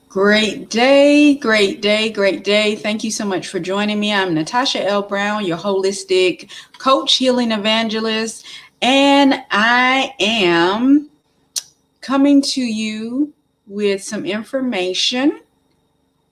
Great day, great day, great day. Thank you so much for joining me. I'm Natasha L Brown, your holistic coach, healing evangelist, and I am coming to you with some information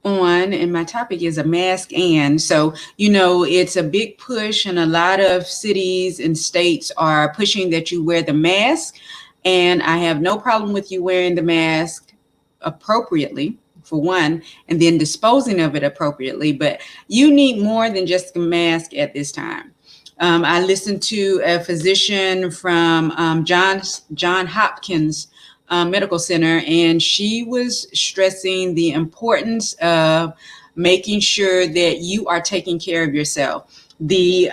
and my topic is a mask. And so, it's a big push, and a lot of cities and states are pushing that you wear the mask. And I have no problem with you wearing the mask appropriately, for one, and then disposing of it appropriately. But you need more than just a mask at this time. I listened to a physician from John Hopkins Medical Center, and she was stressing the importance of making sure that you are taking care of yourself. This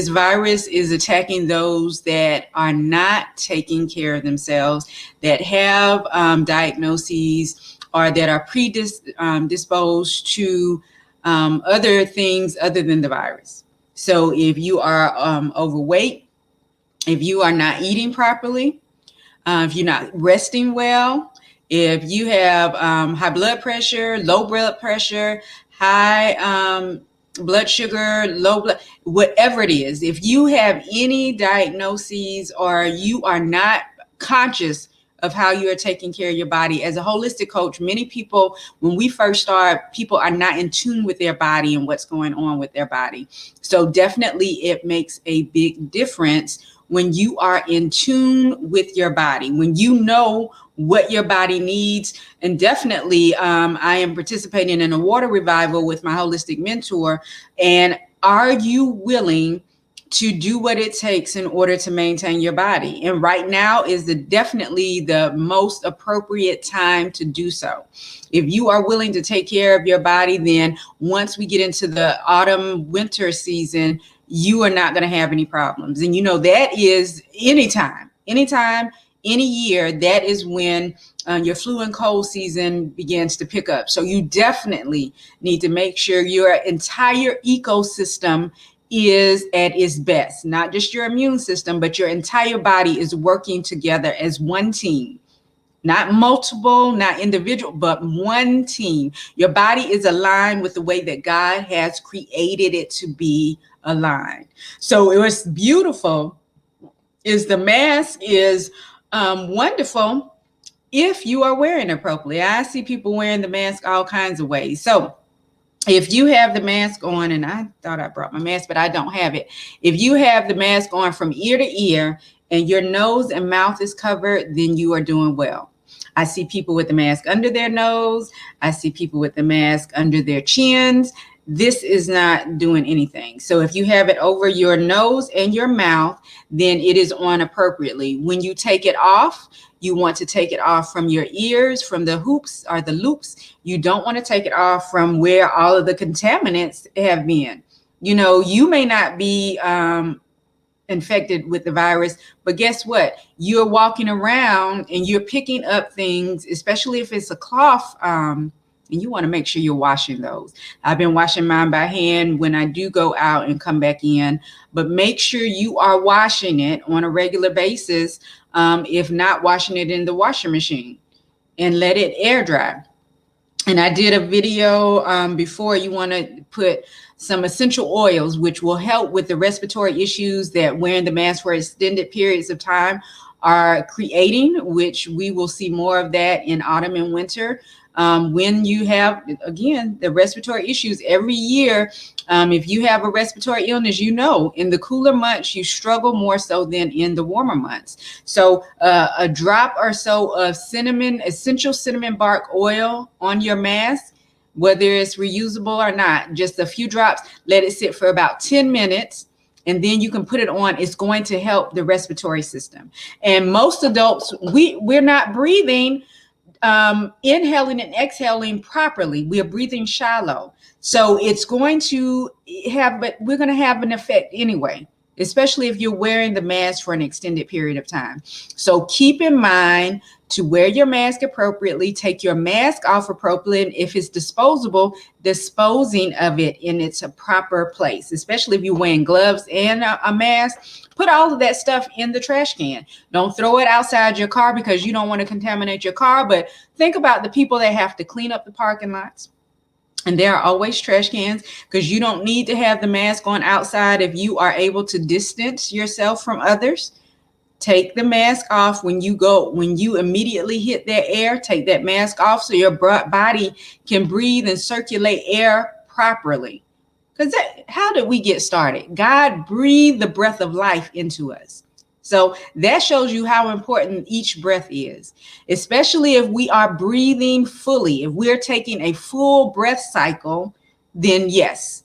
virus is attacking those that are not taking care of themselves, that have diagnoses, or that are predisposed to other things other than the virus. So if you are overweight, if you are not eating properly, if you're not resting well, if you have high blood pressure, low blood pressure, high blood sugar, low blood, whatever it is, if you have any diagnoses or you are not conscious of how you are taking care of your body. As a holistic coach, many people, when we first start, people are not in tune with their body and what's going on with their body. So definitely it makes a big difference when you are in tune with your body, when you know what your body needs. And definitely, I am participating in a water revival with my holistic mentor. And are you willing to do what it takes in order to maintain your body? And right now is definitely the most appropriate time to do so. If you are willing to take care of your body, then once we get into the autumn winter season, you are not going to have any problems. And that is anytime, any year, that is when your flu and cold season begins to pick up. So you definitely need to make sure your entire ecosystem is at its best, not just your immune system, but your entire body is working together as one team. Not multiple, not individual, but one team. Your body is aligned with the way that God has created it to be aligned. So it was beautiful. The mask is wonderful if you are wearing it appropriately. I see people wearing the mask all kinds of ways. So if you have the mask on, and I thought I brought my mask, but I don't have it. If you have the mask on from ear to ear and your nose and mouth is covered, then you are doing well. I see people with the mask under their nose. I see people with the mask under their chins. This is not doing anything. So if you have it over your nose and your mouth, then it is on appropriately. When you take it off, you want to take it off from your ears, from the hoops or the loops. You don't want to take it off from where all of the contaminants have been. You may not be infected with the virus, but guess what? You're walking around and you're picking up things, especially if it's a cloth, and you want to make sure you're washing those. I've been washing mine by hand when I do go out and come back in, but make sure you are washing it on a regular basis. If not, washing it in the washing machine and let it air dry. And I did a video before. You want to put some essential oils, which will help with the respiratory issues that wearing the mask for extended periods of time are creating, which we will see more of that in autumn and winter. When you have, again, the respiratory issues every year, if you have a respiratory illness, in the cooler months, you struggle more so than in the warmer months. So a drop or so of essential cinnamon bark oil on your mask, whether it's reusable or not, just a few drops, let it sit for about 10 minutes. And then you can put it on. It's going to help the respiratory system. And most adults, we're not breathing inhaling and exhaling properly. We are breathing shallow. So it's going to have, but we're going to have an effect anyway. especially if you're wearing the mask for an extended period of time. So keep in mind to wear your mask appropriately, take your mask off appropriately, and if it's disposable, disposing of it in its proper place, especially if you're wearing gloves and a mask. Put all of that stuff in the trash can. Don't throw it outside your car because you don't want to contaminate your car, but think about the people that have to clean up the parking lots. And there are always trash cans, because you don't need to have the mask on outside if you are able to distance yourself from others. Take the mask off when you immediately hit that air. Take that mask off so your body can breathe and circulate air properly. Because how did we get started? God breathed the breath of life into us. So that shows you how important each breath is, especially if we are breathing fully. If we're taking a full breath cycle, then yes,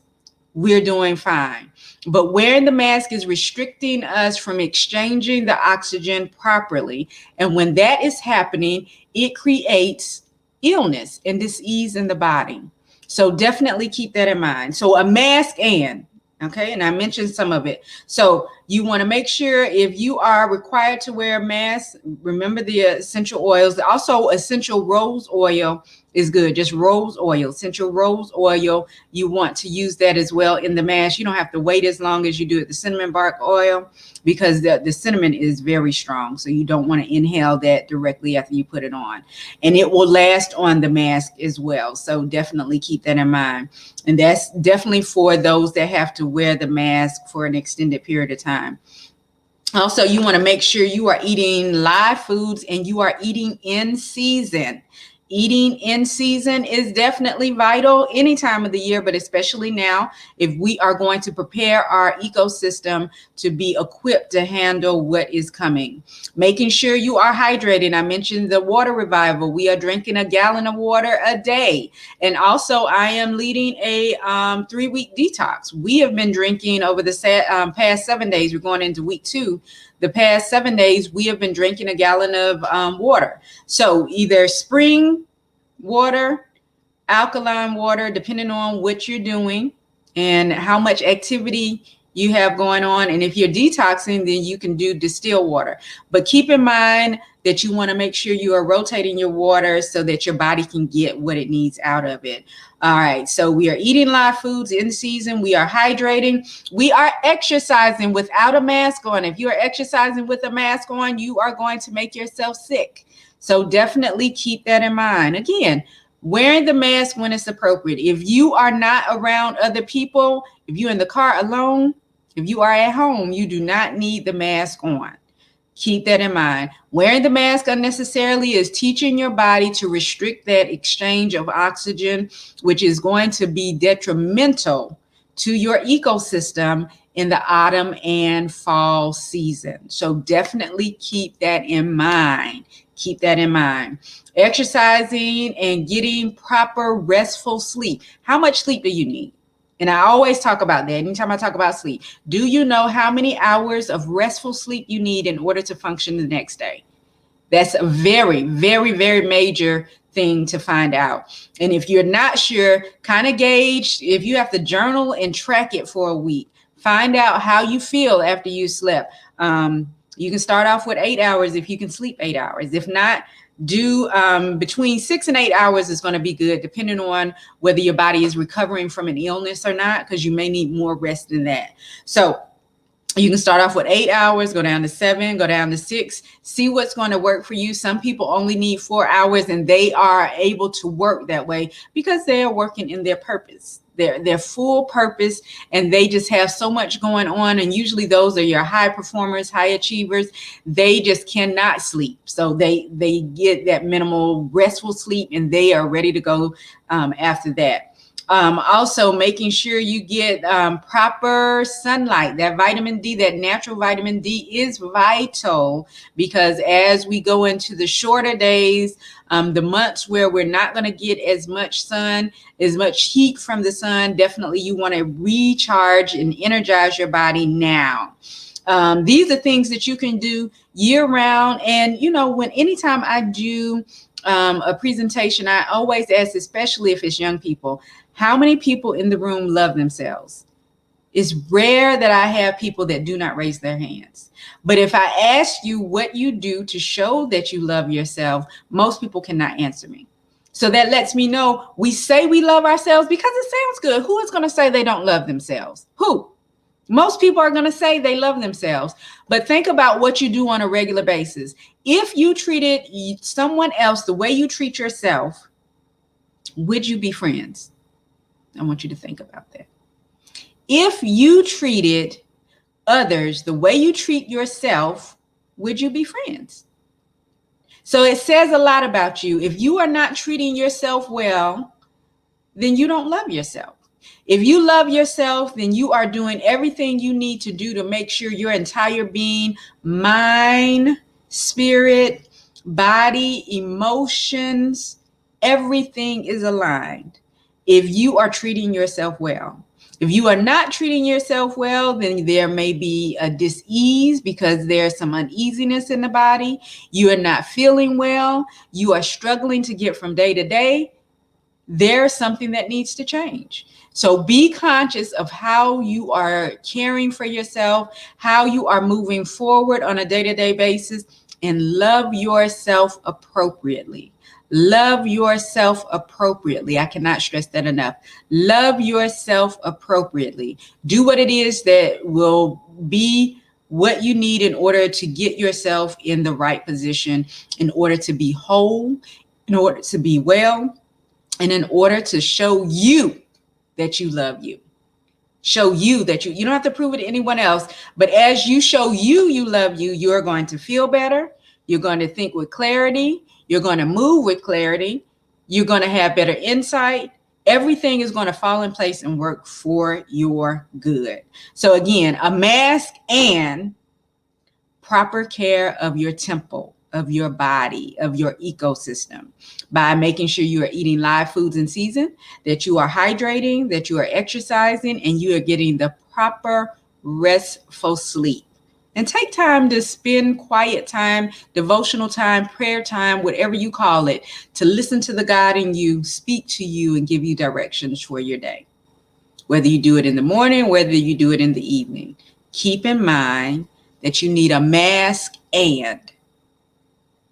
we're doing fine. But wearing the mask is restricting us from exchanging the oxygen properly. And when that is happening, it creates illness and disease in the body. So definitely keep that in mind. So a mask and I mentioned some of it. So you want to make sure, if you are required to wear a mask, remember the essential oils. Also, essential rose oil is good. Just rose oil, essential rose oil. You want to use that as well in the mask. You don't have to wait as long as you do with the cinnamon bark oil, because the cinnamon is very strong. So you don't want to inhale that directly after you put it on. And it will last on the mask as well. So definitely keep that in mind. And that's definitely for those that have to wear the mask for an extended period of time. Also, you want to make sure you are eating live foods and you are eating in season. Eating in season is definitely vital any time of the year, but especially now, if we are going to prepare our ecosystem to be equipped to handle what is coming. Making sure you are hydrated. I mentioned the water revival. We are drinking a gallon of water a day. And also, I am leading a 3-week detox. We have been drinking over the past 7 days. We're going into week 2. The past 7 days, we have been drinking a gallon of water. So either spring water, alkaline water, depending on what you're doing and how much activity you have going on. And if you're detoxing, then you can do distilled water. But keep in mind that you want to make sure you are rotating your water so that your body can get what it needs out of it. All right, so we are eating live foods in season. We are hydrating. We are exercising without a mask on. If you are exercising with a mask on, you are going to make yourself sick. So definitely keep that in mind. Again, wearing the mask when it's appropriate. If you are not around other people, if you're in the car alone, if you are at home, you do not need the mask on. Keep that in mind. Wearing the mask unnecessarily is teaching your body to restrict that exchange of oxygen, which is going to be detrimental to your ecosystem in the autumn and fall season. So definitely keep that in mind. Keep that in mind. Exercising and getting proper restful sleep. How much sleep do you need? And I always talk about that. Anytime I talk about sleep, do you know how many hours of restful sleep you need in order to function the next day? That's a very, very, very major thing to find out. And if you're not sure, kind of gauge, if you have to journal and track it for a week, find out how you feel after you slept. You can start off with 8 hours if you can sleep 8 hours. If not, do between 6 and 8 hours is going to be good, depending on whether your body is recovering from an illness or not, because you may need more rest than that. So you can start off with 8 hours, go down to 7, go down to 6, see what's going to work for you. Some people only need 4 hours, and they are able to work that way because they are working in their purpose, their full purpose, and they just have so much going on. And usually those are your high performers, high achievers. They just cannot sleep. So they get that minimal restful sleep, and they are ready to go after that. Also making sure you get proper sunlight. That vitamin D, that natural vitamin D is vital, because as we go into the shorter days, the months where we're not going to get as much sun, as much heat from the sun, definitely you want to recharge and energize your body now. These are things that you can do year round. And, anytime I do a presentation, I always ask, especially if it's young people, how many people in the room love themselves? It's rare that I have people that do not raise their hands. But if I ask you what you do to show that you love yourself, most people cannot answer me. So that lets me know we say we love ourselves because it sounds good. Who is going to say they don't love themselves? Who? Most people are going to say they love themselves. But think about what you do on a regular basis. If you treated someone else the way you treat yourself, would you be friends? I want you to think about that. If you treated others the way you treat yourself, would you be friends? So it says a lot about you. If you are not treating yourself well, then you don't love yourself. If you love yourself, then you are doing everything you need to do to make sure your entire being, mind, spirit, body, emotions, everything is aligned. If you are treating yourself well. If you are not treating yourself well, then there may be a dis-ease because there's some uneasiness in the body. You are not feeling well. You are struggling to get from day to day. There's something that needs to change. So be conscious of how you are caring for yourself, how you are moving forward on a day-to-day basis, and love yourself appropriately. Love yourself appropriately. I cannot stress that enough. Love yourself appropriately. Do what it is that will be what you need in order to get yourself in the right position, in order to be whole, in order to be well, and in order to show you that you love you. Show you that you don't have to prove it to anyone else, but as you show you love you, you're going to feel better. You're going to think with clarity. You're going to move with clarity. You're going to have better insight. Everything is going to fall in place and work for your good. So again, a mask and proper care of your temple, of your body, of your ecosystem, by making sure you are eating live foods in season, that you are hydrating, that you are exercising, and you are getting the proper restful sleep. And take time to spend quiet time, devotional time, prayer time, whatever you call it, to listen to the God in you, speak to you, and give you directions for your day. Whether you do it in the morning, whether you do it in the evening, keep in mind that you need a mask, and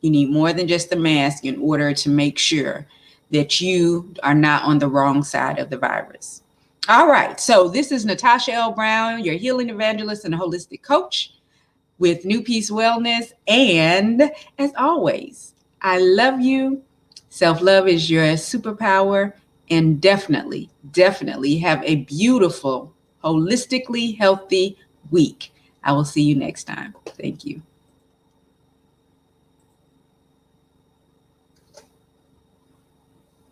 you need more than just a mask in order to make sure that you are not on the wrong side of the virus. All right. So this is Natasha L Brown, your healing evangelist and holistic coach with New Peace Wellness. And as always, I love you. Self-love is your superpower. And definitely have a beautiful, holistically healthy week. I will see you next time. Thank you.